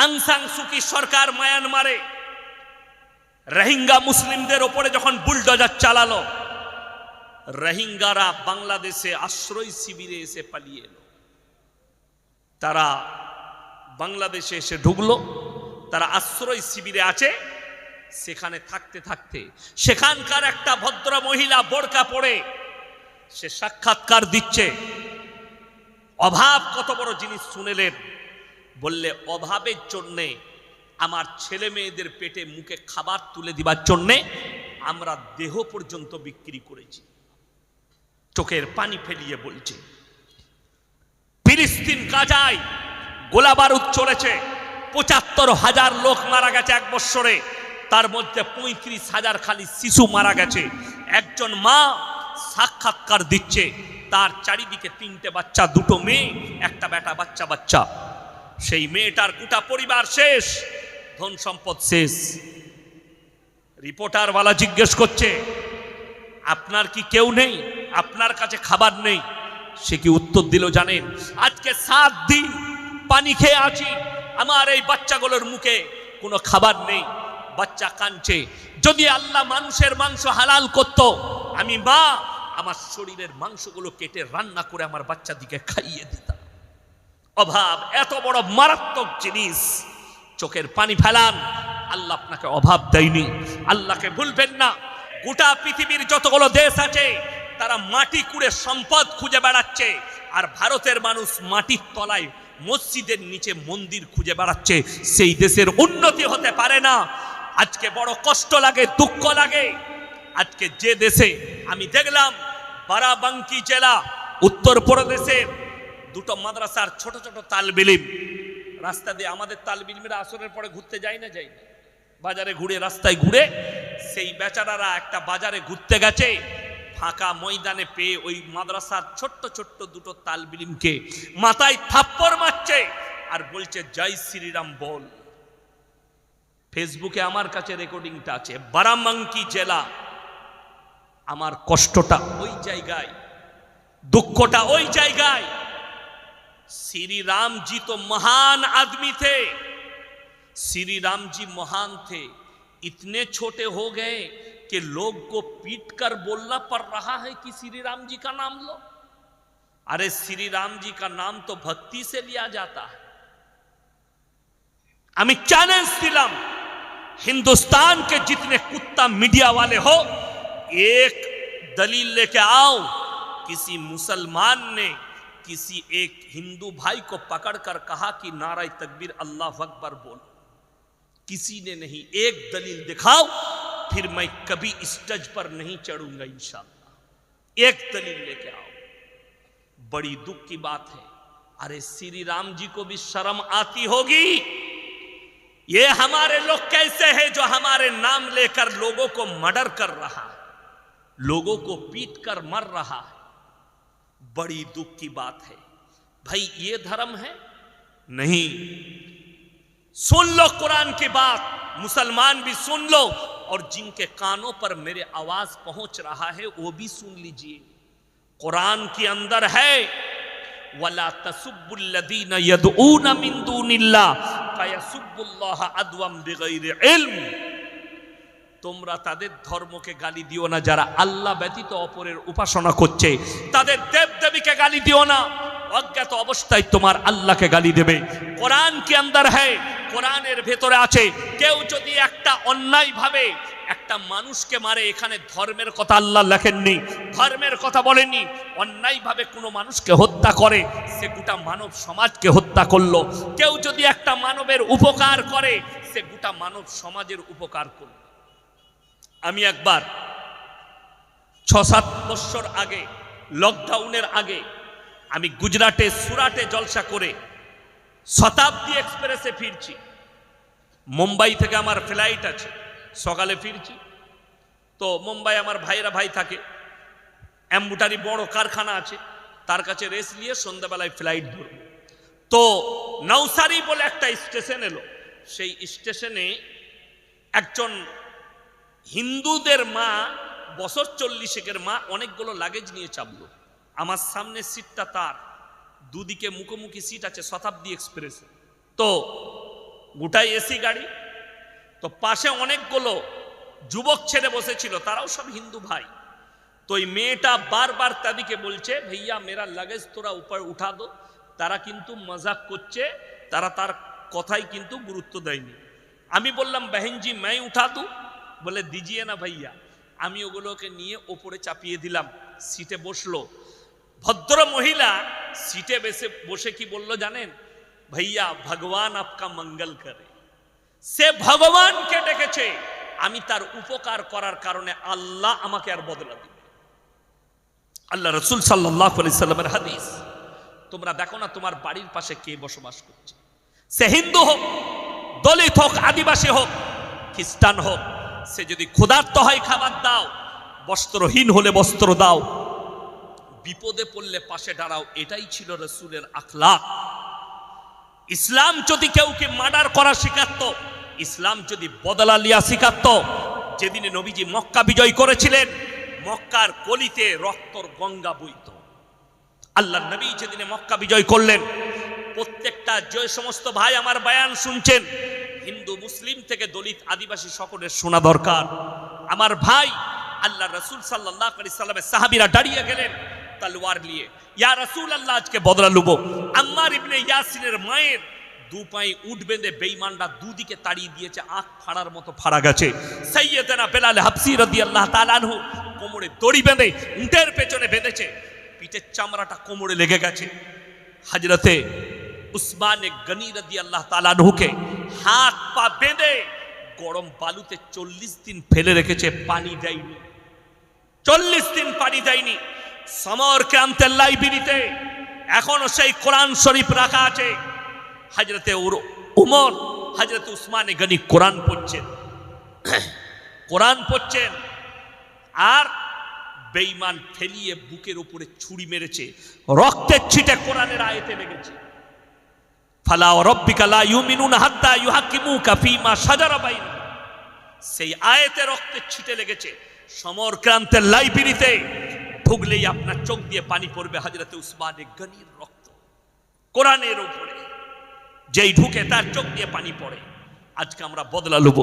আং সান সুকি সরকার মায়ানমারে রোহিঙ্গা মুসলিমদের ওপরে যখন বুলডোজার চালালো, রোহিঙ্গারা বাংলাদেশে আশ্রয় শিবিরে এসে পালিয়ে এলো। তারা বাংলাদেশে এসে ঢুকলো, তারা আশ্রয় শিবিরে আছে। সেখানে থাকতে থাকতে সেখানকার একটা ভদ্র মহিলা বোরকা পরে সে সাক্ষাৎকার দিচ্ছে। অভাব কত বড় জিনিস শুনেলেন, বললে অভাবের জন্যে আমার ছেলে মেয়েদের পেটে মুখে খাবার তুলে দিবার জন্যে আমরা দেহ পর্যন্ত বিক্রি করেছি। চোখের পানি ফেলিয়ে বলছে। ফিলিস্তিন গাজায় গোলা বারুদ চলেছে, ৭৫,০০০ লোক মারা গেছে এক বৎসরে, তার মধ্যে ৩৫,০০০ খালি শিশু মারা গেছে। একজন মা সাক্ষাৎকার দিচ্ছে, তার চারিদিকে ৩টে বাচ্চা, 2টো মেয়ে, একটা বেটা বাচ্চা। সেই মেয়েটার গোটা পরিবার শেষ, ধন সম্পদ শেষ। রিপোর্টারওয়ালা জিজ্ঞেস করছে, আপনার কি কেউ নেই? আপনার কাছে খাবার নেই? সে কি উত্তর দিল জানেন? আজকে 7 দিন পানি খেয়ে আছি, আমার এই বাচ্চাগুলোর মুখে কোনো খাবার নেই, বাচ্চা কাঁদছে। যদি আল্লাহ মানুষের মাংস হালাল করত, আমি মা আমার শরীরের মাংসগুলো কেটে রান্না করে আমার বাচ্চাদিকে খাইয়ে দিতাম। অভাব এত বড় মারাত্মক জিনিস, চোখের পানি ফেলান। আল্লাহ আপনাকে অভাব দেয়নি, আল্লাহকে ভুলবেন না। গোটা পৃথিবীর যতগুলো দেশ আছে তারা মাটি কুড়ে সম্পদ খুঁজে বেড়াচ্ছে, আর ভারতের মানুষ মাটির তলায় মসজিদের নিচে মন্দির খুঁজে বেড়াচ্ছে। সেই দেশের উন্নতি হতে পারে না। আজকে বড় কষ্ট লাগে, দুঃখ লাগে। আজকে যে দেশে আমি দেখলাম বারাবাঙ্কি জেলা উত্তরপ্রদেশের 2টো মাদ্রাসার ছোট ছোট তালবিলিম রাস্তা দিয়ে, আমাদের তালবিলিমেরা আসরের পরে ঘুরতে যায় না, বাজারে ঘুরে, রাস্তায় ঘুরে, সেই বেচারারা একটা বাজারে ঘুরতে গেছে, ফাঁকা ময়দানে পেয়ে ওই মাদ্রাসার ছোট্ট 2টো তালবিলিমকে মাথায় থাপ্পড় মারছে আর বলছে জয় শ্রীরাম বল। ফেসবুকে আমার কাছে রেকর্ডিংটা আছে। বারাবাঙ্কি জেলা। আমার কষ্টটা ওই জায়গায়, দুঃখটা ওই জায়গায়। श्री राम जी तो महान आदमी थे, श्री राम जी महान थे, इतने छोटे हो गए कि लोग को पीट कर बोलना पड़ रहा है कि श्री राम जी का नाम लो। अरे श्री राम जी का नाम तो भक्ति से लिया जाता है। আমি চ্যালেঞ্জ দিলাম, हिंदुस्तान के जितने कुत्ता मीडिया वाले हो, एक दलील लेके आओ। किसी मुसलमान ने किसी एक हिंदू भाई को पकड़कर कहा कि नारा तकबीर अल्लाह अकबर बोलो? किसी ने नहीं। एक दलील दिखाओ, फिर मैं कभी स्टेज पर नहीं चढ़ूंगा इंशाअल्लाह। एक दलील लेके आओ। बड़ी दुख की बात है। अरे श्री राम जी को भी शर्म आती होगी। ये हमारे लोग कैसे हैं जो हमारे नाम लेकर लोगों को मर्डर कर रहा है, लोगों को पीट कर मर रहा है। बड़ी दुख की बात है भाई। ये धर्म है? नहीं। सुन लो कुरान की बात, मुसलमान भी सुन लो, और जिनके कानों पर मेरे आवाज पहुंच रहा है वो भी सुन लीजिए। कुरान के अंदर है, वला तसुब्बुल्लज़ीना यदऊना मिन दूनिल्लाह फयसुब्बुल्लाह अदवम बिगैरि इल्म। তোমরা তাদের ধর্মকে গালি দিও না যারা আল্লাহ ব্যতীত অপরের উপাসনা করছে, তাদের দেবদেবীকে গালি দিও না, অজ্ঞাত অবস্থায় তোমার আল্লাহকে গালি দেবে। কোরআন কি আন্দার হ্যায়, কোরআনের ভেতরে আছে, কেউ যদি একটা অন্যায় ভাবে একটা মানুষকে মারে, এখানে ধর্মের কথা আল্লাহ লেখেননি, ধর্মের কথা বলেননি। অন্যায় ভাবে কোনো মানুষকে হত্যা করে, সে গোটা মানব সমাজকে হত্যা করলো। কেউ যদি একটা মানবের উপকার করে, সে গোটা মানব সমাজের উপকার করলো। আমি একবার 6-7 বছর আগে, লকডাউনের আগে, আমি গুজরাটে সুরাটে জলসা করে শতাব্দী এক্সপ্রেসে ফিরছি। মুম্বাই থেকে আমার ফ্লাইট আছে, সকালে ফিরছি। তো মুম্বাই আমার ভাই থাকে, অ্যাম্বুটারি বড় কারখানা আছে, তার কাছে রেস্ট নিয়ে সন্ধ্যাবেলায় ফ্লাইট ধরব। তো নওসারি বলে একটা স্টেশন এলো, সেই স্টেশনে একজন হিন্দুদের মা, বছর 40-এর মা, অনেকগুলো লাগেজ নিয়ে চাপলো। আমার সামনে সিটটা তার, দুদিকে মুখোমুখি সিট আছে শতাব্দী এক্সপ্রেসে। তো গোটাই এসি গাড়ি। তো পাশে অনেকগুলো যুবক ছেলে বসেছিল, তারাও সব হিন্দু ভাই। তো এই মেয়েটা বারবার তাদেরকে বলছে, ভাইয়া মেরা লাগেজ তোরা উপর উঠা দো। তারা কিন্তু মজাক করছে, তারা তার কথাই কিন্তু গুরুত্ব দেয়নি। আমি বললাম, বহনজি मैं উঠা দু? বলে দিজিয়ে না ভাইয়া। আমি ওগুলোকে নিয়ে ওপরে চাপিয়ে দিলাম, সিটে বসলো। ভদ্র মহিলা সিটে বসে কি বলল জানেন? ভাইয়া ভগবান আপকা মঙ্গল করে। সে ভগবানকে ডেকেছে, আমি তার উপকার করার কারণে আল্লাহ আমাকে আর বদলা দিবে। আল্লাহ রাসূল সাল্লাল্লাহু আলাইহি সাল্লামের হাদিস। তোমরা দেখো না তোমার বাড়ির পাশে কে বসবাস করছে, সে হিন্দু হোক, দলিত হোক, আদিবাসী হোক, খ্রিস্টান হোক, সে যদি ক্ষুধার্ত হয় খাবার দাও, বস্ত্রহীন হলে বস্ত্র দাও, বিপদে পড়লে পাশে দাঁড়াও। এটাই ছিল রাসূলের আখলাক। ইসলাম যদি কেউকে মার্ডার করা শিখাতো, ইসলাম যদি বদলা লিয়া শিখাতো, যেদিনে নবীজি মক্কা বিজয় করেছিলেন, মক্কার গলিতে রক্তর গঙ্গা বইত। আল্লাহর নবী যেদিনে মক্কা বিজয় করলেন, প্রত্যেকটা যে সমস্ত ভাই আমার বয়ান শুনছেন, হিন্দু মুসলিম থেকে দলিত আদিবাসী সকলের শোনা দরকার। আমার ভাই, আল্লাহ রাসূল সাল্লাল্লাহু আলাইহি সাল্লামের সাহাবীরা দাঁড়িয়ে গেলেন তলোয়ার নিয়ে, ইয়া রাসূলুল্লাহ আজকে বদলা লুবো। আম্মার ইবনে ইয়াসিনের মায়ের দু পায়ে উট বেঁধে বেঈমানরা দুদিকে তাড়িয়ে দিয়েছে, আখ ফাড়ার মতো ফাড়া গেছে। সাইয়েদনা বেলাল হাবসি রাদিয়াল্লাহু তাআলা আনহু কোমরে দড়ি বেঁধে উটের পেছনে বেঁধেছে, পিঠের চামড়াটা কোমরে লেগে গেছে। হযরতে উসমান গনি রাদিয়াল্লাহু তাআলা আনহুকে হাত পা বেঁধে গরম বালুতে 40 দিন ফেলে রেখেছে, পানি দেয়নি। 40 দিন পানি দেয়নি। সমর ক্রান্তের লাইব্রেরিতে এখনো সেই কোরআন শরীফ রাখা আছে। হযরতে উমর, হযরতে উসমান গনি কোরআন পড়ছেন, কোরআন পড়ছেন, আর বেঈমান ফেলিয়ে বুকের উপরে ছুরি মেরেছে, রক্তের ছিটে কোরআনের আয়াতে লেগেছে। ফালা রাব্বিকা লা ইউমিনুনা হাত্তা ইউহাক্কিমুকা ফীমা শাজারা বাইনাহুম। সেই আয়াতে রক্তের ছিটে লেগেছে। সমর ক্রান্তের লাইব্রেরিতে ঢুকলেই আপনার চোখ দিয়ে পানি পড়বে হযরতে উসমান গনির রক্ত কোরআনের উপরে। যেই ঢুকে তার চোখ দিয়ে পানি পড়ে। আজকে আমরা বদলা লব।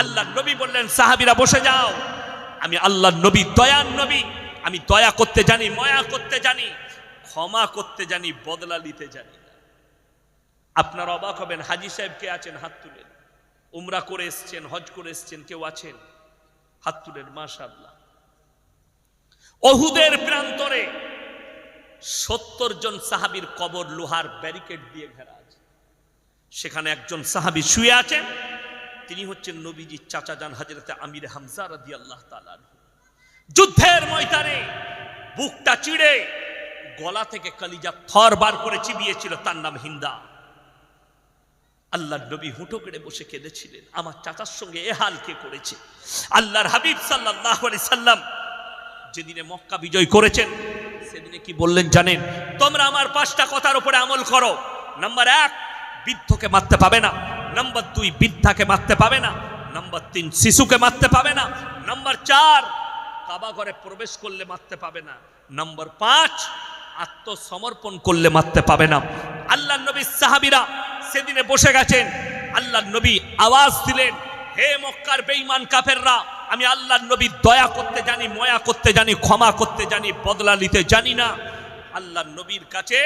আল্লাহর নবী বললেন, সাহাবীরা বসে যাও, আমি আল্লাহর নবী, দয়ার নবী, আমি দয়া করতে জানি, মায়া করতে জানি, ক্ষমা করতে জানি, বদলা নিতে জানি না। আপনারা অবাক হবেন, হাজী সাহেব কে আছেন? হাত তুলেন। উমরা করে এসছেন, হজ করে এসছেন, কেউ আছেন? হাত তুলেন। মাশাআল্লাহ। উহুদের প্রান্তরে 70 জন সাহাবীর কবর লোহার ব্যারিকেড দিয়ে ঘেরা আছে। সেখানে একজন সাহাবী শুয়ে আছেন, তিনি হচ্ছেন নবীজির চাচা যান হযরতে আমির হামজা রাদিয়াল্লাহু তাআলা আনহু। যুদ্ধের ময়দানে বুকটা চিড়ে গলা থেকে কলিজা থর বার করে চিবিয়েছিল, তার নাম হিন্দা। আল্লাহর নবী হুঁটো কেড়ে বসে কেঁদেছিলেন, আমার চাচার সঙ্গে এ হাল কে করেছে? আল্লাহর হাবিব সাল্লাল্লাহু আলাইহি সাল্লাম যেদিনে মক্কা বিজয় করেছেন, সেদিনে কি বললেন জানেন? তোমরা আমার 5টা কথার উপরে আমল করো। নাম্বার 1, বৃদ্ধকে মারতে পাবে না। নাম্বার 2, বৃদ্ধাকে মারতে পাবে না। নাম্বার 3, শিশুকে মারতে পাবে না। নাম্বার 4, কাবা ঘরে প্রবেশ করলে মারতে পাবে না। নাম্বার 5, আত্মসমর্পণ করলে মারতে পাবে না। আল্লাহর নবীর সাহাবীরা সেদিনে বসে গেছেন। আল্লাহর নবী আওয়াজ দিলেন, হে মক্কার বেঈমান কাফেররা, আমি আল্লাহর নবী দয়া করতে জানি, মায়া করতে জানি, ক্ষমা করতে জানি, বদলা নিতে জানি না। আল্লাহর নবীর কাছে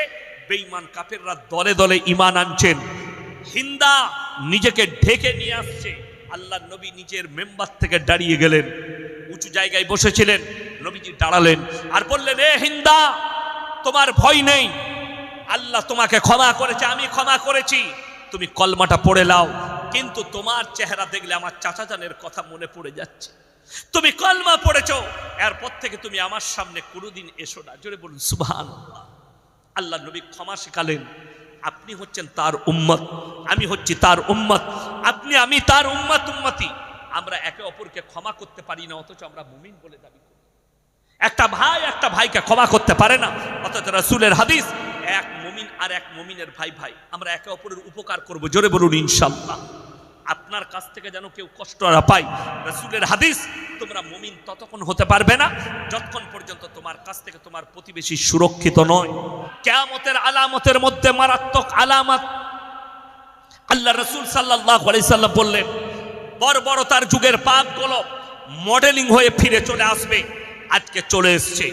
বেঈমান কাফেররা দলে দলে ঈমান আনছেন। হিন্দা নিজেকে ঢেকে নিয়ে আসছে। আল্লাহর নবী নিজের মেম্বার থেকে দাঁড়িয়ে গেলেন, উঁচু জায়গায় বসেছিলেন। নবীজি দাঁড়ালেন আর বললেন, এ হিন্দা, তোমার ভয় নেই, আল্লাহ তোমাকে ক্ষমা করেছে, আমি ক্ষমা করেছি, তুমি কলমাটা পড়ে নাও। কিন্তু তোমার চেহারা দেখলে আমার চাচা জানের কথা মনে পড়ে যাচ্ছে। তুমি কলমা পড়েছো, এরপর থেকে তুমি আমার সামনে কোনোদিন এসো না। জোরে বলুন সুবহানাল্লাহ। আল্লাহ নবী ক্ষমা শেখালেন। আপনি হচ্ছেন তার উম্মত, আমি হচ্ছি তার উম্মত, আপনি আমি তার উম্মত উম্মতি। আমরা একে অপরকে ক্ষমা করতে পারি না, অথচ আমরা মুমিন বলে দাবি করি। একটা ভাই একটা ভাইকে ক্ষমা করতে পারে না, অথচ রাসূলের হাদিস, এক মুমিন আর এক মুমিনের ভাই ভাই। আমরা একে অপরের উপকার করব। জোরে বলুন ইনশাআল্লাহ। আপনার কাছ থেকে যেন কেউ কষ্ট না পায়। রাসূলের হাদিস, তোমরা মুমিন ততক্ষণ হতে পারবে না যতক্ষণ পর্যন্ত তোমার কাছ থেকে তোমার প্রতিবেশী সুরক্ষিত নয়। কিয়ামতের আলামতের মধ্যে মারাত্মক আলামত, আল্লাহ রসুল সাল্লাল্লাহু আলাইহি সাল্লাম বললেন, বর্বরতার যুগের পাপগুলো মডেলিং হয়ে ফিরে চলে আসবে। আজকে চলে এসছে।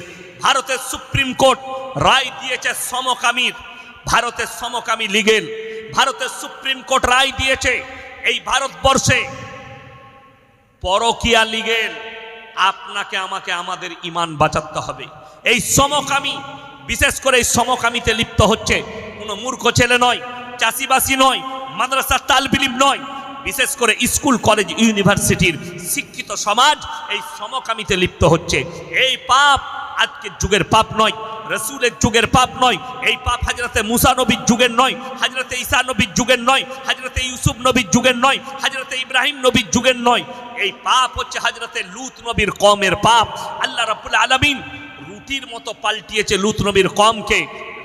ভারতের সুপ্রিম কোর্ট রায় দিয়েছে সমকামীর, ভারতের সমকামী লিগেল, ভারতের সুপ্রিম কোর্ট রায় দিয়েছে এই ভারতবর্ষে পরকীয়া লিগেল। আপনাকে আমাকে আমাদের ঈমান বাঁচাতে হবে। এই সমকামী, বিশেষ করে এই সমকামীতে লিপ্ত হচ্ছে কোনো মূর্খ ছেলে নয়, চাষিবাসী নয়, মাদ্রাসার তালবিলিম নয়, বিশেষ করে স্কুল কলেজ ইউনিভার্সিটির শিক্ষিত সমাজ এই সমকামীতে লিপ্ত হচ্ছে। এই পাপ আজকের যুগের পাপ নয়, রসুলের যুগের পাপ নয়। এই পাপ হযরতে মুসা নবীর যুগের নয়, হযরতে ঈসা নবীর যুগের নয়, হযরতে ইউসুফ নবীর যুগের নয়, হযরতে ইব্রাহিম নবীর যুগের নয়। এই পাপ হচ্ছে হযরতে লূত নবীর কওমের পাপ। আল্লাহ রাব্বুল আলামিন রুটির মতো পাল্টিয়েছে লূত নবীর কওমকে।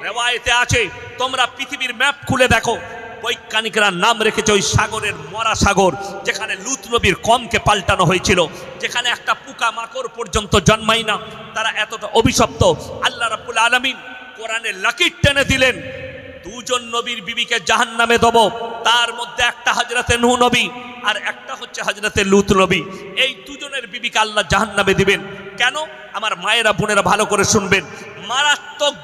রিওয়ায়েতে আছে, তোমরা পৃথিবীর ম্যাপ খুলে দেখো, বৈজ্ঞানিকরা নাম রেখেছে ওই সাগরের মরা সাগর, যেখানে লূত নবীর কওমকে পাল্টানো হয়েছিল, যেখানে একটা পোকা মাকড় পর্যন্ত জন্মায় না, তারা এতটা অভিশপ্ত। আল্লাহ রাব্বুল আলামিন কোরআনে লাকির টেনে দিলেন, দুজন নবীর বিবিকে জাহান্নামে দেব। তার মধ্যে একটা হযরতে নূহ নবী আর একটা হচ্ছে হযরতে লূত নবী। এই দুজনের বিবিকে আল্লাহ জাহান্নামে দিবেন। কেন? আমার মায়েরা বোনেরা ভালো করে শুনবেন। মারাত্মক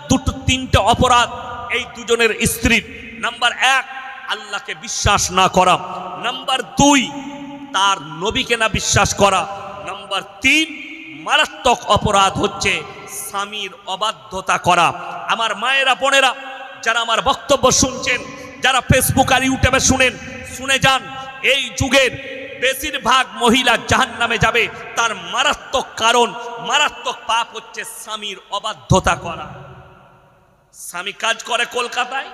তিনটে অপরাধ এই দুজনের স্ত্রীর। নাম্বার 1, আল্লাহকে বিশ্বাস না করা। নাম্বার 2, তার নবীকে না বিশ্বাস করা। নাম্বার 3, মারাত্মক অপরাধ হচ্ছে স্বামীর অবাধ্যতা করা। আমার মায়েরা বোনেরা যারা আমার বক্তব্য শুনছেন, যারা ফেসবুক আর ইউটিউবে শুনে যান, এই যুগের বেশিরভাগ মহিলা জাহান্নামে যাবে। তার মারাত্মক কারণ, মারাত্মক পাপ হচ্ছে স্বামীর অবাধ্যতা করা। স্বামী কাজ করে কলকাতায়,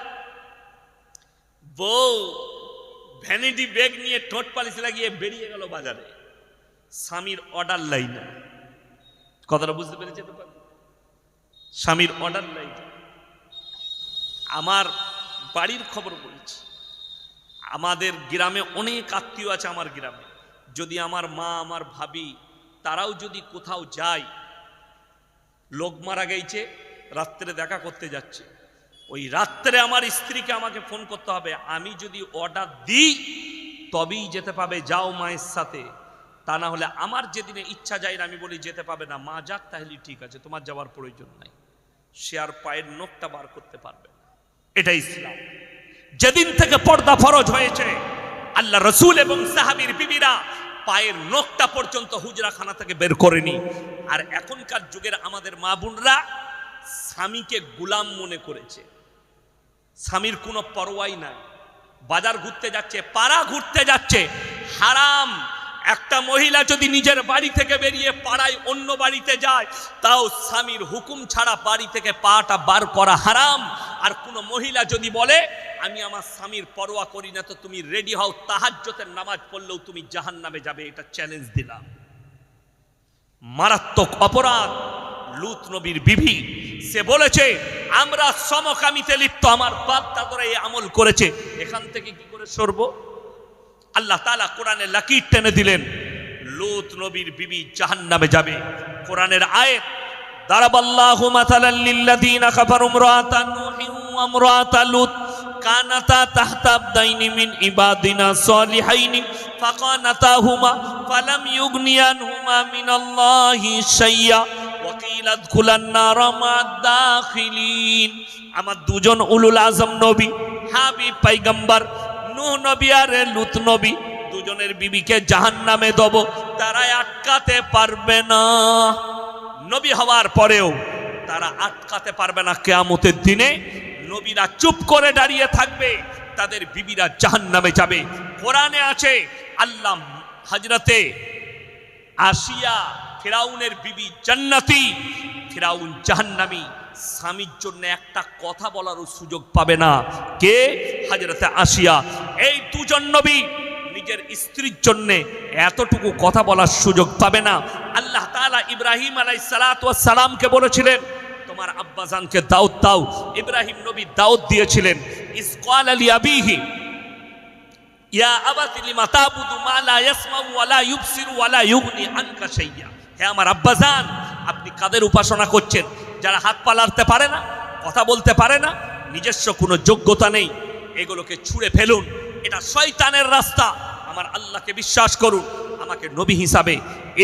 বউ ভ্যানিটি ব্যাগ নিয়ে ঠোঁট পালিশ লাগিয়ে বেরিয়ে গেল বাজারে, স্বামীর অর্ডার লাইন। কথাটা বুঝতে পেরেছে তো? স্বামীর অর্ডার লাইন। আমার বাড়ির খবর বলছি, আমাদের গ্রামে অনেক আত্মীয় আছে। আমার গ্রামে যদি আমার মা, আমার ভাবি, তারাও যদি কোথাও যায়, লোক মারা গেছে, রাত্রে দেখা করতে যাচ্ছে, ওই রাত্রে আমার স্ত্রীকে আমাকে ফোন করতে হবে। আমি যদি অর্ডার দিই তবেই যেতে পাবে, যাও মায়ের সাথে। তা না হলে আমার যেদিনে ইচ্ছা যায় না, আমি বলি যেতে পাবে না, মা যাক তাহলে ঠিক আছে, তোমার যাওয়ার প্রয়োজন নাই। সে আর পায়ের নখটা বার করতে পারবে না। এটা ইসলাম। যেদিন থেকে পর্দা ফরজ হয়েছে, আল্লাহ রসুল এবং সাহাবীর বিবিরা পায়ের নখটা পর্যন্ত হুজরাখানা থেকে বের করেনি। আর এখনকার যুগের আমাদের মা বোনরা স্বামীকে গোলাম মনে করেছে। স্বামীর কোনো পরোয়াই নাই। বাজার ঘুরতে যাচ্ছে, পাড়া ঘুরতে যাচ্ছে, হারাম। একটা মহিলা যদি নিজের বাড়ি থেকে বেরিয়ে পাড়ায় অন্য বাড়িতে যায়, তাও স্বামীর হুকুম ছাড়া বাড়ি থেকে পাটা বার করা হারাম। আর কোনো মহিলা যদি বলে আমি আমার স্বামীর পরোয়া করি না, তো তুমি রেডি হও, তাহাজ্জুদের নামাজ পড়লেও তুমি জাহান্নামে যাবে, এটা চ্যালেঞ্জ দিলাম। মারাত্মক অপরাধ লূত নবীর বিবি, সে বলেছে আমরা সমকামিতে লিপ্ত, আমার বাপ দাদারা এই আমল করেছে, এখান থেকে কি করে সরব? আল্লাহ তাআলা কোরআনে লাকির টেনে দিলেন, লূত নবীর বিবি জাহান্নামে যাবে। কোরআনের আয়াত, দারাবাল্লাহু মাসালাল লিল্লাযীনা কাফারু ইমরাআতান নূহিন ওয়া ইমরাআতা লূত কানাতা তাহতা আবদাইনি মিন ইবাদিনা সালিহাইনি ফাকানাতাহুমা ফালাম ইউগনিয়ানহুমা মিনাল্লাহি শাইয়্যা ওয়া কিলা আদখুলান নারা মা'আদ দাখিলিন। আমার দুজন উলুল আজম নবী, হাবিব পয়গম্বর নূহ নবী আর লূত নবী, দুজনের বিবিকে জাহান্নামে দেব, তারা আটকাতে পারবে না। নবী হওয়ার পরেও তারা আটকাতে পারবে না। কিয়ামতের দিনে নবীরা চুপ করে দাঁড়িয়ে থাকবে, তাদের বিবিরা জাহান্নামে যাবে। কোরআনে আছে, আল্লাহ হযরতে আসিয়া ফিরাউনের বিবি জান্নাতি, ফিরাউন জাহান্নামী। স্বামীর জন্য একটা কথা বলারও সুযোগ পাবে না। কে? হযরতে আসিয়া। এই দুজন নবী নিজের স্ত্রীর জন্য এতটুকু কথা বলার সুযোগ পাবে না। আল্লাহ তাআলা ইব্রাহিম আলাইহিস সালাতু ওয়াস সালামকে বলেছিলেন তোমার আব্বাজানকে দাউদ দাও। ইব্রাহিম নবী দাউদ দিয়েছিলেন। ইসকাল আলী আবিহি ইয়া আবাতি লিমা তাবুদু মা লা ইয়াসমাউ ওয়া লা ইউবসিরু ওয়া লা ইউগনি আনকা শাইয়্যা। হে আমার আব্বাজান, আপনি কাদের উপাসনা করছেন? যারা হাত পা নাড়তে পারে না, কথা বলতে পারে না, নিজস্ব কোনো যোগ্যতা নেই, এগুলোকে ছুঁড়ে ফেলুন। এটা শয়তানের রাস্তা। আমার আল্লাহকে বিশ্বাস করুন। আমাকে নবী হিসাবে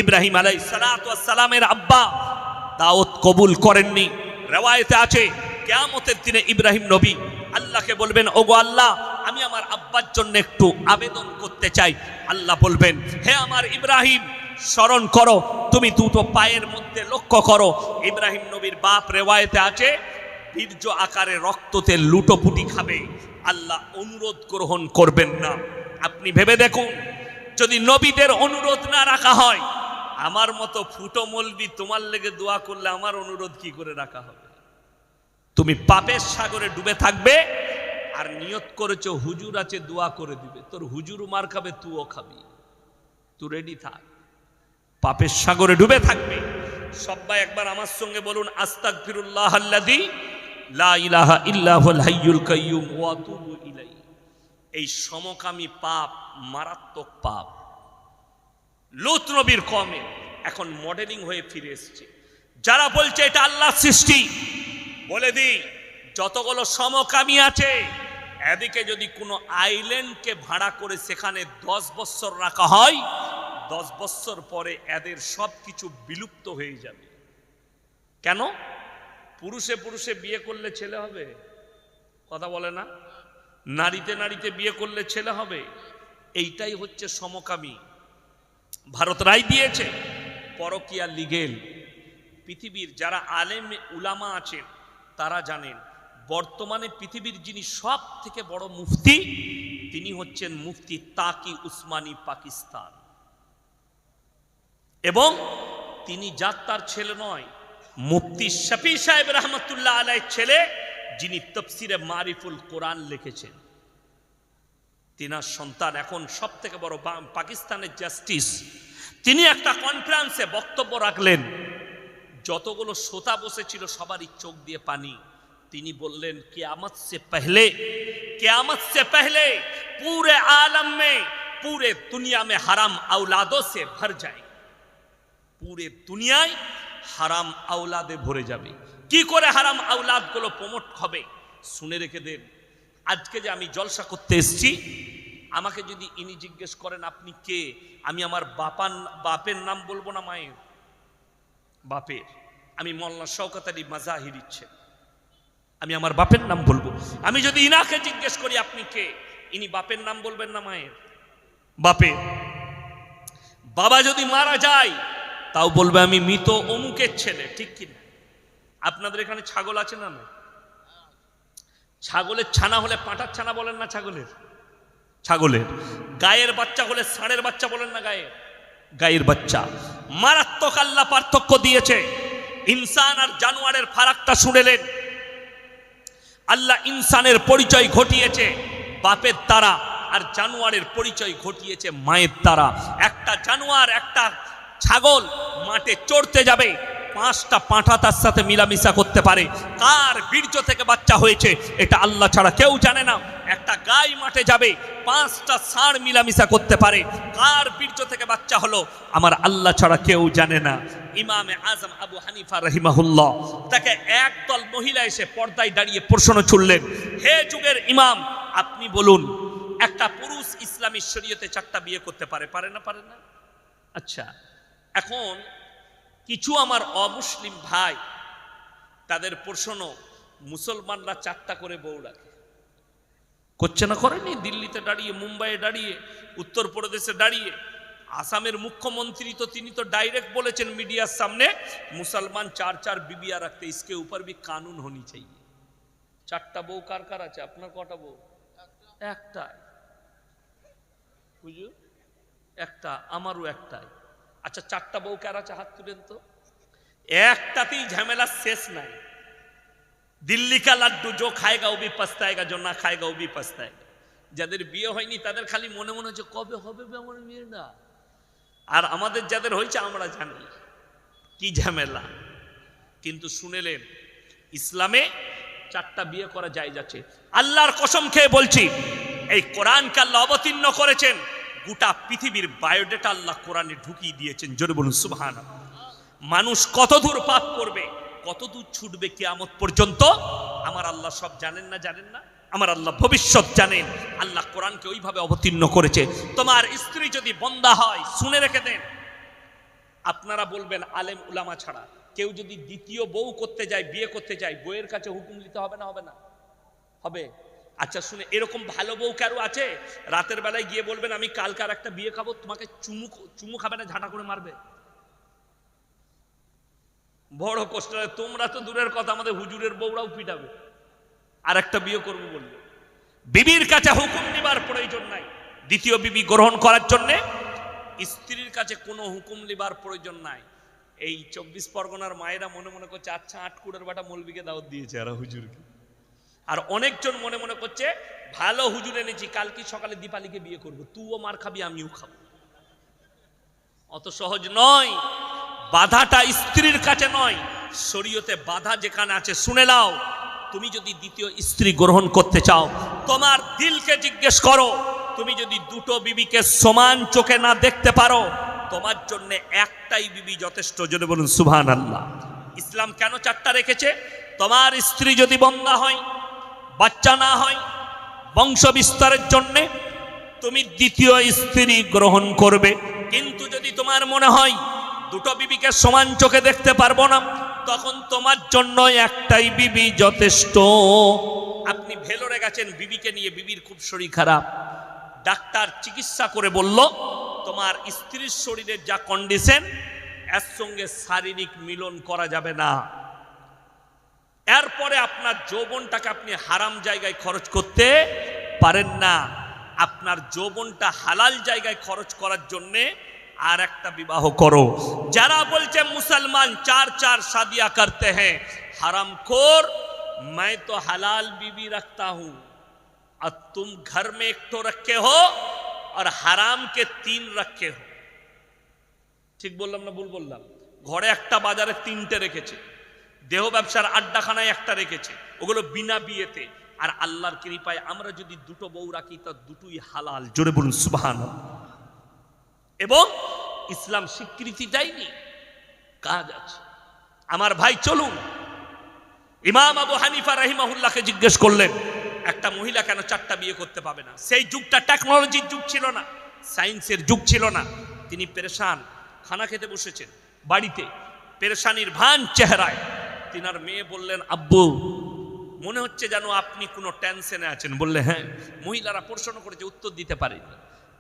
ইব্রাহিম আলাইহিস সালাতু ওয়াস সালামের আব্বা দাওয়াত কবুল করেননি। রিওয়ায়েতে আছে কিয়ামতের দিনে ইব্রাহিম নবী আল্লাহকে বলবেন, ওগো আল্লাহ, আমি আমার আব্বার জন্য একটু আবেদন করতে চাই। আল্লাহ বলবেন, হে আমার ইব্রাহিম, স্মরণ করো, তুমি দুটো পায়ের মধ্যে লক্ষ্য করো। ইব্রাহিম নবীর বাপ, রিওয়ায়েতে আছে, বীর্য আকারে রক্ততে লুটোপুটি খাবে, আল্লাহ অনুরোধ গ্রহণ করবেন না। আপনি ভেবে দেখুন, যদি নবীদের অনুরোধ না রাখা হয়, আমার মতো ফুটো মলবি তোমার লেগে দোয়া করলে আমার অনুরোধ কি করে রাখা হবে? তুমি পাপের সাগরে ডুবে থাকবে আর নিয়ত করেছো হুজুর আছে দোয়া করে দিবে, তোর হুজুর মার খাবে, তুইও খাবি। তুই রেডি থাক, পাপের সাগরে ডুবে থাকবে। সবাই একবার আমার সঙ্গে বলুন, আস্তাগফিরুল্লাহ আল্লাযী লা ইলাহা ইল্লা হুয়াল হাইয়ুল কাইয়্যুম ওয়া আতুবু ইলাইহি। এই সমকামী পাপ মারাত্মক পাপ। লূত নবীর কওমে এখন মডেলিং হয়ে ফিরে এসেছে। যারা বলছে এটা আল্লাহর সৃষ্টি, বলে দিই, যতগুলো সমকামী আছে, এদিকে যদি কোনো আইল্যান্ডকে ভাড়া করে সেখানে 10 বছর রাখা হয়, 10 বছর পরে এদের সব কিছু বিলুপ্ত হয়ে যাবে। কেন? পুরুষে পুরুষে বিয়ে করলে ছেলে হবে, কথা বলে না? নারীতে নারীতে বিয়ে করলে ছেলে হবে। এইটাই হচ্ছে সমকামী। ভারত রায় দিয়েছে পরকীয়া লিগেল। পৃথিবীর যারা আলেম উলামা আছেন তারা জানেন, বর্তমানে পৃথিবীর যিনি সব থেকে বড় মুফতি, তিনি হচ্ছেন মুফতি তাকি উসমানী, পাকিস্তান। এবং তিনি যাত্রার ছেলে নয়, মুফতি শফি সাহেব রহমতুল্লাহ আলাইহির ছেলে, যিনি তাফসিরে মারিফুল কোরআন লিখেছেন। তিনার সন্তান এখন সব থেকে বড় পাকিস্তানের জাস্টিস। তিনি একটা কনফারেন্সে বক্তব্য রাখলেন, যতগুলো শ্রোতা বসেছিল সবারই চোখ দিয়ে পানি। তিনি বললেন, কিয়ামত से पहले पूरे आलम में, पूरे दुनिया में हराम औलादों से भर जाए। पूरे दुनियाয় হারাম আওলাদে ভরে যাবে। কি করে হারাম আওলাদ গুলো প্রমোট হবে শুনে রেখে দেন। আজকে যে আমি জলসা করতে এসেছি, আমাকে যদি ইনি জিজ্ঞেস করেন আপনি কে, আমি আমার বাপের নাম বলবো না, মায়ের বাপের। আমি মোল্লা শওকত আলী মাজাহির ইচ্ছে, আমি আমার বাপের নাম বলবো। আমি যদি ইনাকে জিজ্ঞেস করি আপনি কে, ইনি বাপের নাম বলবেন না, মায়ের বাপের। বাবা যদি মারা যায় তাও বলবে আমি মৃত অমুকের ছেলে, ঠিক কিনা? আপনাদের এখানে ছাগল আছে না? ছাগলের ছানা হলে পাঁঠার ছানা বলেন না? ছাগলের গায়ের বাচ্চা হলে ষাঁড়ের বাচ্চা বলেন না? গায়ের বাচ্চা। মারাত্মক আল্লাহ পার্থক্য দিয়েছে। ইনসান আর জানোয়ারের ফারাকটা শুনেলেন। আল্লাহ ইনসানের পরিচয় ঘটিয়েছে বাপের দ্বারা, আর জানোয়ারের পরিচয় ঘটিয়েছে মায়ের দ্বারা। একটা জানোয়ার, একটা ছাগল মাঠে চড়তে যাবে, 5টা পাঁঠা তার সাথে মিলামিশা করতে পারে। কার বীর্য থেকে বাচ্চা হয়েছে এটা আল্লাহ ছাড়া কেউ জানে না। একটা গাই মাঠে যাবে, 5টা ষাঁড় মিলামিশা করতে পারে। কার বীর্য থেকে বাচ্চা হলো আমার আল্লাহ ছাড়া কেউ জানে না। ইমামে আজম আবু হানিফা রহিমাহুল্লাহ, তাকে একদল মহিলা এসে পর্দায় দাঁড়িয়ে প্রশ্ন ছুড়লেন, হে যুগের ইমাম, আপনি বলুন, একটা পুরুষ ইসলামী শরীয়তে 4টা বিয়ে করতে পারে না? পারে না? আচ্ছা, এখন কিছু আমার অমুসলিম ভাই, তাদের প্রশ্ন, মুসলমানরা 4টা করে বউ রাখে, করছে না? করেনি? দিল্লিতে দাঁড়িয়ে, মুম্বাইয়ে দাঁড়িয়ে, উত্তরপ্রদেশে দাঁড়িয়ে, আসামের মুখ্যমন্ত্রী তো তিনি তো ডাইরেক্ট বলেছেন মিডিয়ার সামনে, মুসলমান 4 বিবিয়া রাখতে, इसके ऊपर भी कानून होनी चाहिए। 4টা বউ কার কার আছে? আপনার কটা বউ? একটা। বুঝো? একটা। আমারও একটাই। আচ্ছা, 4টা বউ কার আছে? হাত তুলেন তো। একটাতেই ঝামেলা শেষ নাই। দিল্লি কা লাড্ডু, जो खाएगा वो भी पछताएगा, जो ना खाएगा वो भी पछताएगा। যাদের বিয়ে হয়নি তাদের খালি মনে মনে হচ্ছে কবে হবে আমার বিয়ে না, আর আমাদের যাদের হয়েছে আমরা জানি কি ঝামেলা। কিন্তু শুনেলেন, ইসলামে 4টা বিয়ে করা যায় যাচ্ছে। আল্লাহর কসম খেয়ে বলছি, এই কোরআনকে আল্লাহ অবতীর্ণ করেছেন, গোটা পৃথিবীর বায়োডেটা আল্লাহ কোরআনে ঢুকিয়ে দিয়েছেন। জোরে বলুন সুবহানাল্লাহ। মানুষ কত দূর পাপ করবে, কত দূর ছুটবে কিয়ামত পর্যন্ত, আমার আল্লাহ সব জানেন না? আমার আল্লাহ ভবিষ্যৎ জানেন। আল্লাহ কোরআনকে ওইভাবে অবতীর্ণ করেছে। তোমার স্ত্রী যদি বন্দা হয়, শুনে রেখে দেন, আপনারা বলবেন আলেম উলামা ছাড়া কেউ যদি দ্বিতীয় বউ করতে যায়, বিয়ে করতে যায়, বউয়ের কাছে হুকুম নিতে হবে না? হবে না? হবে। আচ্ছা শুনে, এরকম ভালো বউ কারো আছে রাতের বেলায় গিয়ে বলবেন আমি কালকার একটা বিয়ে খাবো, তোমাকে চুমু খাবে না, ঝাঁটা করে মারবে? বড় কষ্ট। তোমরা তো দূরের কথা, আমাদের হুজুরের বউরাও পিটাবে আর একটা বিয়ে করবো বললে। বিবির কাছে হুকুম নিবার প্রয়োজন নাই। দ্বিতীয় বিবি গ্রহণ করার জন্য স্ত্রীর কাছে কোনো হুকুম নিবার প্রয়োজন নাই। এই 24 পরগনার মায়েরা মনে মনে করছে আচ্ছা আটকুড়ের বাটা মৌলবীকে দাওয়াত দিয়েছে আর হুজুরকে, আর অনেকজন মনে মনে করছে ভালো হুজুর এনেছি, কালকে সকালে দীপালিকে বিয়ে করবো, তুইও মার খাবি আমিও খাবো। অত সহজ নয়। বাধাটা স্ত্রীর কাছে নয়, শরীয়তে বাধা যেখানে আছে শুনে নাও। তুমি যদি দ্বিতীয় স্ত্রী গ্রহণ করতে চাও, তোমার দিলকে জিজ্ঞেস করো, তুমি যদি দুটো বিবিকে সমান চোখে না দেখতে পারো, তোমার জন্য একটাই বিবি যথেষ্ট। যদি বলুন সুবহানাল্লাহ। ইসলাম কেন চারটা রেখেছে? তোমার স্ত্রী যদি বন্দা হয়, বাচ্চা না হয়, বংশ বিস্তারের জন্যে তুমি দ্বিতীয় স্ত্রী গ্রহণ করবে। কিন্তু যদি তোমার মনে হয় দুটো বিবিকে সমান চোখে দেখতে পারবো না, তখন তোমার জন্য একটাই বিবি যথেষ্ট। আপনি ভেলোরে গেছেন বিবিকে নিয়ে, বিবির খুব শরীর খারাপ, ডাক্তার চিকিৎসা করে বলল তোমার স্ত্রীর শরীরের যা কন্ডিশন, এর সঙ্গে শারীরিক মিলন করা যাবে না। এরপরে আপনার যৌবনটাকে আপনি হারাম জায়গায় খরচ করতে পারেন না। আপনার যৌবনটা হালাল জায়গায় খরচ করার জন্যে আর একটা বিবাহ করো। যারা বলছে মুসলমান চার চার शादियां करते हैं, हरामखोर, मैं तो हलाल बीवी रखता हूं और तुम घर में एक तो रखे हो और हराम के 3 रखे हो। ঠিক বললাম না ভুল বললাম? ঘরে একটা, বাজারে 3টে রেখেছে, দেহ ব্যবসার আড্ডাখানায় একটা রেখেছে, ওগুলো বিনা বিয়েতে। আর আল্লাহর কৃপায় আমরা যদি দুটো বউ রাখি তা দুটোই হালাল। জোরে বলুন সুবহানাল্লাহ। এবং ইসলাম স্বীকৃতি দেয়নি, কাজ আছে। আমার ভাই চলুন, ইমাম আবু হানিফা রাহিমাহুল্লাহকে জিজ্ঞেস করলেন একটা মহিলা কেন 4টা বিয়ে করতে পাবে না? সেই যুগটা টেকনোলজির যুগ ছিল না, সায়েন্সের যুগ ছিল না। তিনি পেরেশান, খানা খেতে বসেছেন বাড়িতে, পেরেশানির ভান চেহারায়। তিনার মেয়ে বললেন আব্বু মনে হচ্ছে যেন আপনি কোনো টেনশনে আছেন। বললে হ্যাঁ। মহিলারা প্রশ্ন করেছে, উত্তর দিতে পারেনি।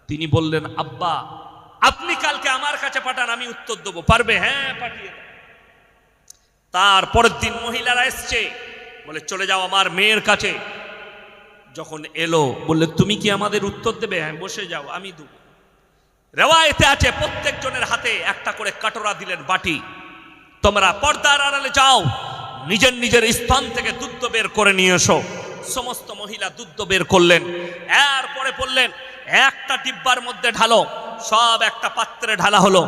তিনি বললেন আব্বা আপনি কালকে আমার কাছে পাঠান, আমি উত্তর দেবো। পারবে? হ্যাঁ পাঠিয়ে দাও। তারপরের দিন মহিলারা এসছে, বলে চলে যাও আমার মেয়ের কাছে। যখন এলো বললে তুমি কি আমাদের উত্তর দেবে? হ্যাঁ বসে যাও আমি দেব। রেওয়ায়েতে আছে প্রত্যেকজনের হাতে একটা করে কাটোরা দিলেন, বাটি। তোমরা পর্দার আড়ালে যাও, নিজের নিজের স্থান থেকে দুধ বের করে নিয়ে এসো। সমস্ত মহিলা দুধ বের করলেন। এরপরে বললেন একটা ডিব্বার মধ্যে ঢালো। সব একটা পাত্রে ঢালা হলো,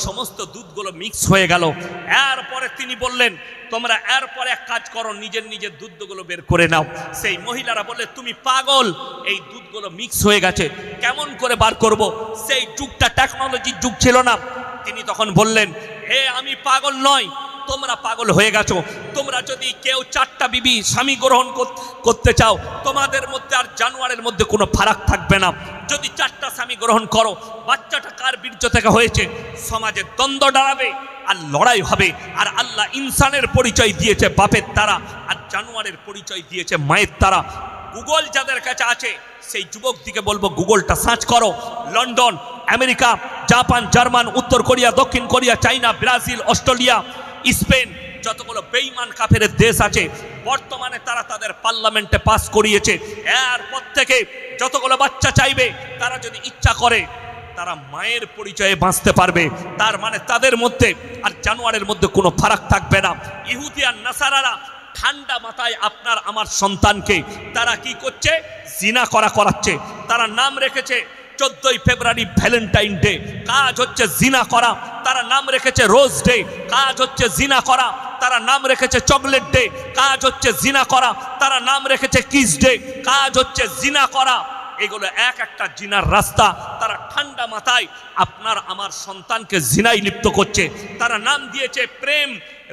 সমস্ত দুধগুলো মিক্স হয়ে গেল। এরপরে তিনি বললেন তোমরা এরপরে এক কাজ করো, নিজের নিজের দুধগুলো বের করে নাও। সেই মহিলারা বললে তুমি পাগল, এই দুধগুলো মিক্স হয়ে গেছে, কেমন করে বার করব? সেই যুগটা টেকনোলজির যুগ ছিল না। তিনি তখন বললেন আমি পাগল নয়, তোমরা পাগল হয়ে গেছো। তোমরা যদি কেউ 4টা বিবি স্বামী গ্রহণ করতে চাও, তোমাদের মধ্যে আর জানোয়ারের মধ্যে কোনো ফারাক থাকবে না। যদি 4টা স্বামী গ্রহণ করো, বাচ্চাটা কার বীর্য থেকে হয়েছে সমাজে দ্বন্দ্ব দাঁড়াবে আর লড়াই হবে। আর আল্লাহ ইনসানের পরিচয় দিয়েছে বাপের দ্বারা, আর জানোয়ারের পরিচয় দিয়েছে মায়ের দ্বারা। গুগল যাদের কাছে আছে সেই যুবক দিকে বলবো গুগলটা সার্চ করো। লন্ডন, আমেরিকা, জাপান, জার্মান, উত্তর কোরিয়া, দক্ষিণ কোরিয়া, চাইনা, ব্রাজিল, অস্ট্রেলিয়া, স্পেন, যতগুলো বেঈমান কাফেরের দেশ আছে বর্তমানে তারা তাদের পার্লামেন্টে পাস করিয়েছে। এরপর থেকে যতগুলো বাচ্চা চাইবে তারা যদি ইচ্ছা করে তারা মায়ের পরিচয়ে বাঁচতে পারবে। তার মানে তাদের মধ্যে আর জানোয়ারের মধ্যে কোনো ফারাক থাকবে না। ইহুদি আর নাসারারা ঠান্ডা মাথায় আপনার আমার সন্তানকে তারা কি করছে? জিনা করাচ্ছে। তারা নাম রেখেছে 14ই ফেব্রুয়ারি ভ্যালেন্টাইন ডে, কাজ হচ্ছে জিনা করা। তারা নাম রেখেছে রোজ ডে, কাজ হচ্ছে জিনা করা। তারা নাম রেখেছে চকলেট ডে, কাজ হচ্ছে জিনা করা। তারা নাম রেখেছে কিস ডে, কাজ হচ্ছে জিনা করা। এগুলো এক একটা জিনার রাস্তা। তারা ঠান্ডা মাথায় আপনার আমার সন্তানকে জিনায় লিপ্ত করছে। তারা নাম দিয়েছে প্রেম,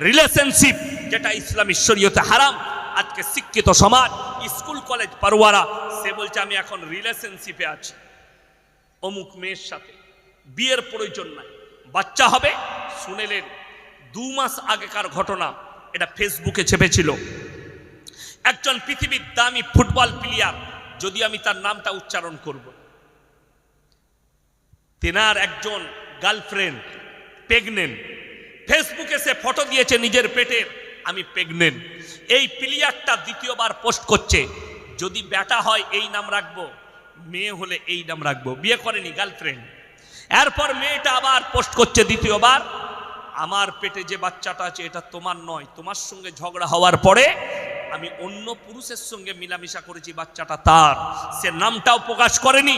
রিলেশনশিপ, যেটা ইসলামী শরীয়তে হারাম। আজকে শিক্ষিত সমাজ, স্কুল কলেজ পড়ুয়ারা, সে বলছে আমি এখন রিলেশনশিপে আছি অমুক মেয়ের সাথে, বিয়ের প্রয়োজন নাই, বাচ্চা হবে। শুনেলেন 2 মাস আগেকার ঘটনা, এটা ফেসবুকে চেপেছিল। একজন পৃথিবীর দামি ফুটবল প্লেয়ার, যদি আমি তার নামটা উচ্চারণ করব, তেনার একজন গার্লফ্রেন্ড প্রেগনেন্ট, ফেসবুকে সে ফটো দিয়েছে নিজের পেটের, আমি প্রেগনেন্ট। এই প্লেয়ারটা দ্বিতীয়বার পোস্ট করছে, যদি বেটা হয় এই নাম রাখবো, মেয়ে হলে এই নাম রাখবো। বিয়ে করেনি, গার্লফ্রেন্ড। এরপর মেয়েটা আবার পোস্ট করছে দ্বিতীয়বার, আমার পেটে যে বাচ্চাটা আছে এটা তোমার নয়, তোমার সঙ্গে ঝগড়া হওয়ার পরে আমি অন্য পুরুষের সঙ্গে মিলামিশা করেছি, বাচ্চাটা তার। সে নামটাও প্রকাশ করেনি।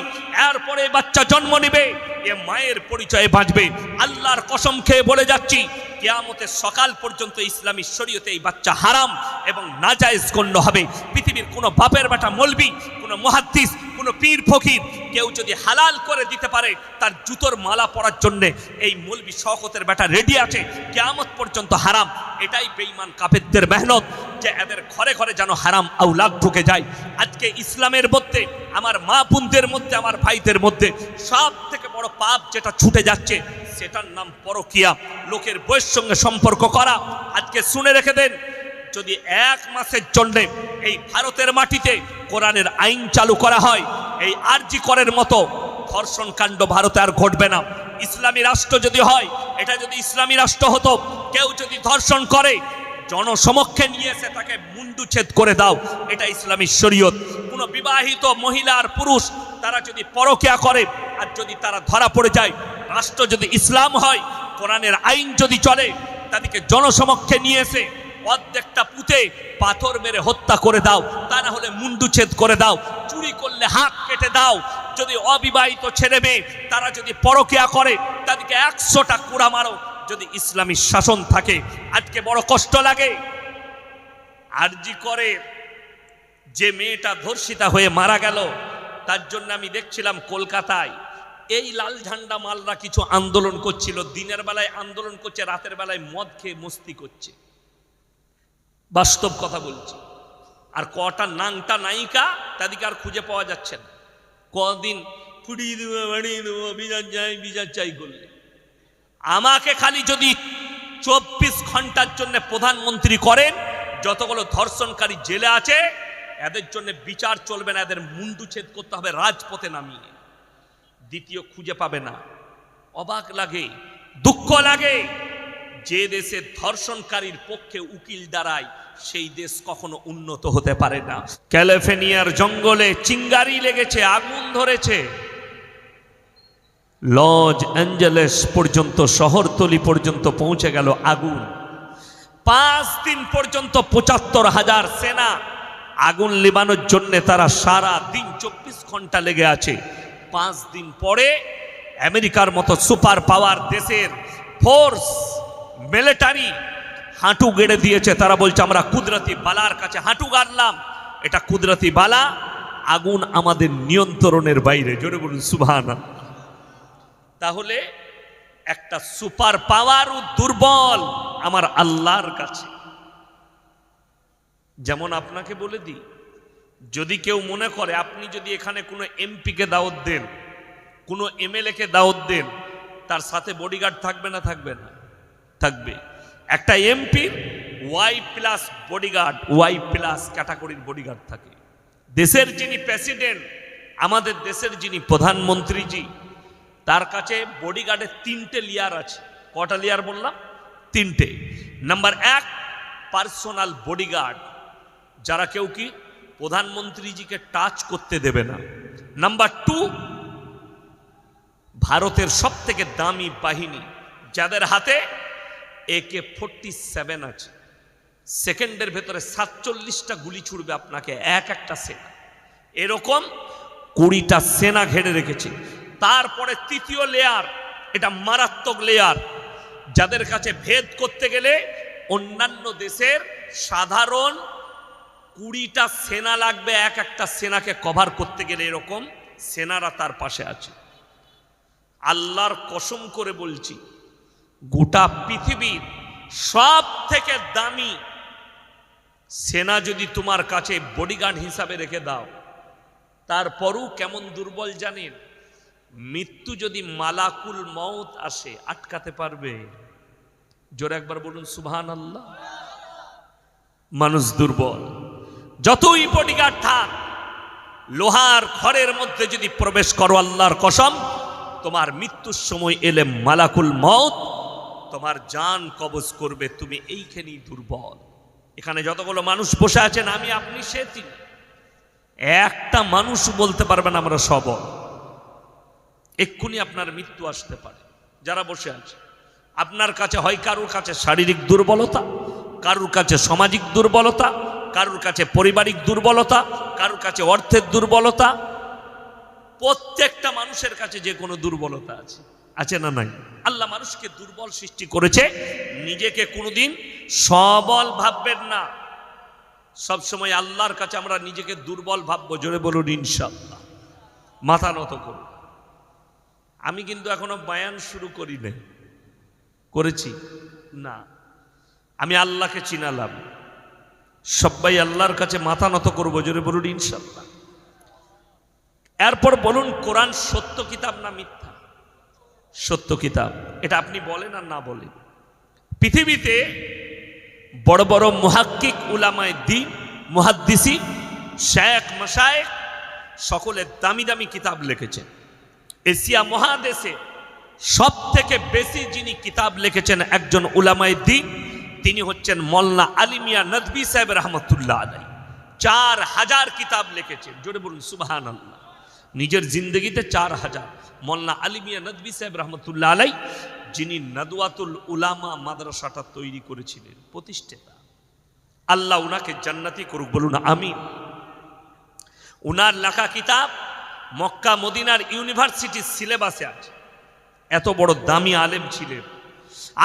এরপরে বাচ্চা জন্ম নেবে, এ মায়ের পরিচয়ে বাঁচবে। আল্লাহর কসম খেয়ে বলে যাচ্ছি, কিয়ামতের সকাল পর্যন্ত ইসলামী শরীয়তে এই বাচ্চা হারাম এবং নাজায়েজ গণ্য হবে। পৃথিবীর কোনো বাপের বেটা মৌলবি, কোনো মুহাদ্দিস, কোনো পীর ফকির কেউ যদি হালাল করে দিতে পারে, তার জুতোর মালা পরার জন্য এই মৌলবি শওকতের বেটা রেডি আছে, কিয়ামত পর্যন্ত হারাম। এটাই বেঈমান কাফেরদের মেহনত, যে এদের ঘরে ঘরে যেন হারাম আওলাদ ঢুকে যায়। আজকে ইসলামের মধ্যে, আমার মা বোনদের মধ্যে, আমার ভাইদের মধ্যে সব থেকে বড় পাপ যেটা ছুটে যাচ্ছে, সেটার নাম পরকিয়া, লোকের বউয়ের সঙ্গে সম্পর্ক করা। আজকে শুনে রেখে দেন, যদি 1 মাসের জন্য এই ভারতের মাটিতে কোরআনের আইন চালু করা হয়, এই আরজি করের মতো ধর্ষণ কাণ্ড ভারতে আর ঘটবে না। ইসলামী রাষ্ট্র যদি হয়, এটা যদি ইসলামী রাষ্ট্র হতো, কেউ যদি ধর্ষণ করে, জনসমক্ষে নিয়ে এসে তাকে মুন্ডুচ্ছেদ করে দাও, এটা ইসলামী শরীয়ত। কোনো বিবাহিত মহিলা আর পুরুষ তারা যদি পরকিয়া করে, আর যদি তারা ধরা পড়ে যায়, রাষ্ট্র যদি ইসলাম হয়, কোরআনের আইন যদি চলে, তাদেরকে জনসমক্ষে নিয়ে এসে অর্ধেকটা পুঁতে পাথর মেরে হত্যা করে দাও, তা না হলে মুন্ডুচ্ছেদ করে দাও, চুরি করলে হাত কেটে দাও। যদি অবিবাহিত ছেলে মেয়ে তারা যদি পরকিয়া করে, তাদেরকে 100টা কুড়া মারো, যদি ইসলামী শাসন থাকে। আজকে বড় কষ্ট লাগে, আরজি করে যে মেয়েটা ধর্ষিতা হয়ে মারা গেল, তার জন্য আমি দেখছিলাম কলকাতায় এই লাল ঝান্ডা মালরা কিছু আন্দোলন করছিল। দিনের বেলায় আন্দোলন করছে, রাতের বেলায় মদ খেয়ে মস্তি করছে, বাস্তব কথা বলছি। আর কটা নাংটা নায়িকা, তাদেরকে আর খুঁজে পাওয়া যাচ্ছে না। কদিন ফুটিয়ে দেবো, বাড়িয়ে দেবো, বিচার চাই করলে। আমাকে খালি যদি 24 ঘন্টার জন্য প্রধানমন্ত্রী করেন, যতগুলো ধর্ষণকারী জেলে আছে এদের জন্য বিচার চলবে না, এদের মুন্ডুচ্ছেদ করতে হবে রাজপথে নামিয়ে, দ্বিতীয় খুঁজে পাবে না। অবাক লাগে, দুঃখ লাগে, যে দেশে ধর্ষণকারীর পক্ষে উকিল দাঁড়ায়, সেই দেশ কখনো উন্নত হতে পারে না। ক্যালিফোর্নিয়ার জঙ্গলে চিঙ্গারি লেগেছে, আগুন ধরেছে, লস অ্যাঞ্জেলেস পর্যন্ত, শহরতলি পর্যন্ত পৌঁছে গেল আগুন। 5 দিন পর্যন্ত 75,000 সেনা আগুন লিবানোর জন্য তারা সারা দিন 24 ঘন্টা লেগে আছে। 5 দিন পরে আমেরিকার মতো সুপার পাওয়ার দেশের ফোর্স, মিলিটারি হাঁটু গেড়ে দিয়েছে। তারা বলছে আমরা কুদরতি বালার কাছে হাঁটু গাড়লাম, এটা কুদরতি বালা, আগুন আমাদের নিয়ন্ত্রণের বাইরে। জোরে বলুন সুবহানাল্লাহ। তাহলে একটা সুপার পাওয়ারও দুর্বল আমার আল্লাহর কাছে। যেমন আপনাকে বলে দিই, যদি কেউ মনে করে আপনি যদি এখানে কোনো এমপিকে দাওয়াত দেন, কোনো এমএলএকে দাওয়াত দেন, তার সাথে বডিগার্ড থাকবে না? থাকবে না? থাকবে। একটা এমপির Y+ বডিগার্ড, Y+ ক্যাটাগরির বডিগার্ড থাকে। দেশের যিনি প্রেসিডেন্ট, আমাদের দেশের যিনি প্রধানমন্ত্রীজি, তার কাছে বডিগার্ডের 3টে লেয়ার আছে। কটা লেয়ার বললাম? 3টে। নাম্বার 1 পার্সোনাল বডিগার্ড, যারা কেউ কি প্রধানমন্ত্রীজিকে টাচ করতে দেবে না। নাম্বার 2 ভারতের সবথেকে দামি বাহিনী, যাদের হাতে AK-47 আছে, সেকেন্ডের ভেতরে 47টা গুলি ছুড়বে আপনাকে, একটা সেনা। এরকম 20টা সেনা ঘেরে রেখেছে। তারপরে 3য় লেয়ার, এটা মারাত্মক লেয়ার, যাদের কাছে ভেদ করতে গেলে অন্যান্য দেশের সাধারণ 20টা সেনা লাগবে একটা সেনাকে কভার করতে গেলে। এরকম সেনারা তার পাশে আছে। আল্লাহর কসম করে বলছি, গোটা পৃথিবীর সব থেকে দামি সেনা যদি তোমার কাছে বডিগার্ড হিসাবে রেখে দাও, তারপরও কেমন দুর্বল জানেন? মৃত্যু যদি মালাকুল মউত আসে, আটকাতে পারবে? জোরে একবার বলুন সুবহানাল্লাহ। মানুষ দুর্বল। যতই বডিগার্ড থাক, লোহার ঘরের মধ্যে যদি প্রবেশ করো, আল্লাহর কসম, তোমার মৃত্যুর সময় এলে মালাকুল মউত তোমার জান কবজ করবে, তুমি এইখানেই দুর্বল। এখানে যতগুলো মানুষ বসে আছেন, আমি আপনি সে তিনি, একটা মানুষ বলতে পারবেন আমরা সবল। এক্ষুনি আপনার মৃত্যু আসতে পারে। যারা বসে আছে, আপনার কাছে হয় কারুর কাছে শারীরিক দুর্বলতা, কারুর কাছে সামাজিক দুর্বলতা, কারুর কাছে পারিবারিক দুর্বলতা, কারুর কাছে অর্থের দুর্বলতা। প্রত্যেকটা মানুষের কাছে যে কোনো দুর্বলতা আছে, আছে না নাই? আল্লাহ মানুষকে দুর্বল সৃষ্টি করেছে। নিজেকে কোনোদিন সবল ভাববেন না। সবসময় আল্লাহর কাছে আমরা নিজেকে দুর্বল ভাববো। জোরে বলুন ইনশাআল্লাহ। মাথা নত করুন। আমি কিন্তু এখনো বয়ান শুরু করি নাই, করেছি না। আমি আল্লাহকে চিনালাম, সবাই আল্লাহর কাছে মাথা নত করবো। জোরে বলুন ইনশাআল্লাহ। এরপর বলুন, কোরআন সত্য কিতাব না মিথ্যা? সত্য কিতাব। এটা আপনি বলেন আর না বলেন। পৃথিবীতে বড় বড় মুহাক্কিক, উলামায়ে দ্বীন, মুহাদ্দিসি, শেখ, মাশায়েখ সকলে দামি দামি কিতাব লিখেছেন। এশিয়া মহাদেশে সব থেকে বেশি যিনি কিতাব লিখেছেন একজন উলামায়ে দ্বীন, তিনি হচ্ছেন মোল্লা আলী মিয়া নদভী সাহেব রহমতুল্লাহ আলাইহি। 4000 কিতাব লিখেছেন। জোরে বলুন সুবহানাল্লাহ। নিজের জিন্দগিতে 4000। মোল্লা আলী মিয়া নদভী সাহেব রহমতুল্লাহ আলাইহি, যিনি নদওয়াতুল উলামা মাদ্রাসাটা তৈরি করেছিলেন, প্রতিষ্ঠাতা। আল্লাহ উনাকে জান্নাতি করুক, বলুন আমিন। উনার লেখা কিতাব মক্কা মদিনার ইউনিভার্সিটির সিলেবাসে আছে। এত বড় দামি আলেম ছিলেন।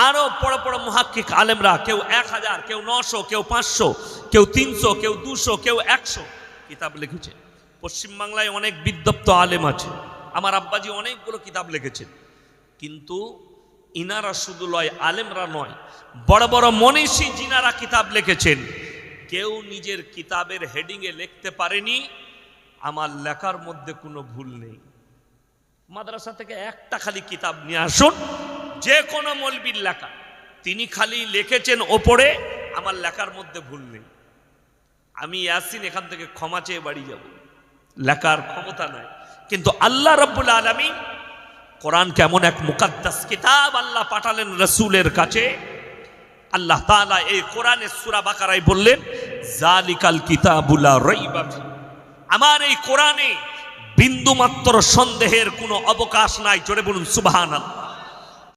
আরো বড় বড় মুহাক্কিক আলেমরা, কেউ 1000, কেউ 900, কেউ 500, কেউ 300, কেউ 200, কেউ 100 কিতাব লিখেছেন। পশ্চিমবাংলায় অনেক বিদ্বপ্ত আলেম আছে। আমার আব্বাজি অনেকগুলো কিতাব লিখেছেন। কিন্তু ইনারা শুধু লয়, আলেমরা নয়, বড় বড় মনীষী যিনারা কিতাব লিখেছেন, কেউ নিজের কিতাবের হেডিংয়ে লিখতে পারেনি আমার লেখার মধ্যে কোনো ভুল নেই। মাদ্রাসা থেকে একটা খালি কিতাব নিয়ে আসুন, যে কোনো মৌলবীর লেখা, তিনি খালি লিখেছেন ওপরে আমার লেখার মধ্যে ভুল নেই। আমি ইয়াসিন এখান থেকে ক্ষমা চেয়ে বাড়ি যাব, লেখার ক্ষমতা নাই। কিন্তু আল্লাহ রাব্বুল আলামিন কোরআনকে এমন এক মুকাদ্দাস কিতাব আল্লাহ পাঠালেন রাসূলের কাছে। আল্লাহ তাআলা এই কোরআনের সূরা বাকারায় বললেন, যালিকাল কিতাবু লা রাইবা ফি। আমার এই কোরআনে বিন্দুমাত্র সন্দেহের কোনো অবকাশ নাই। জোরে বলুন সুবহানাল্লাহ।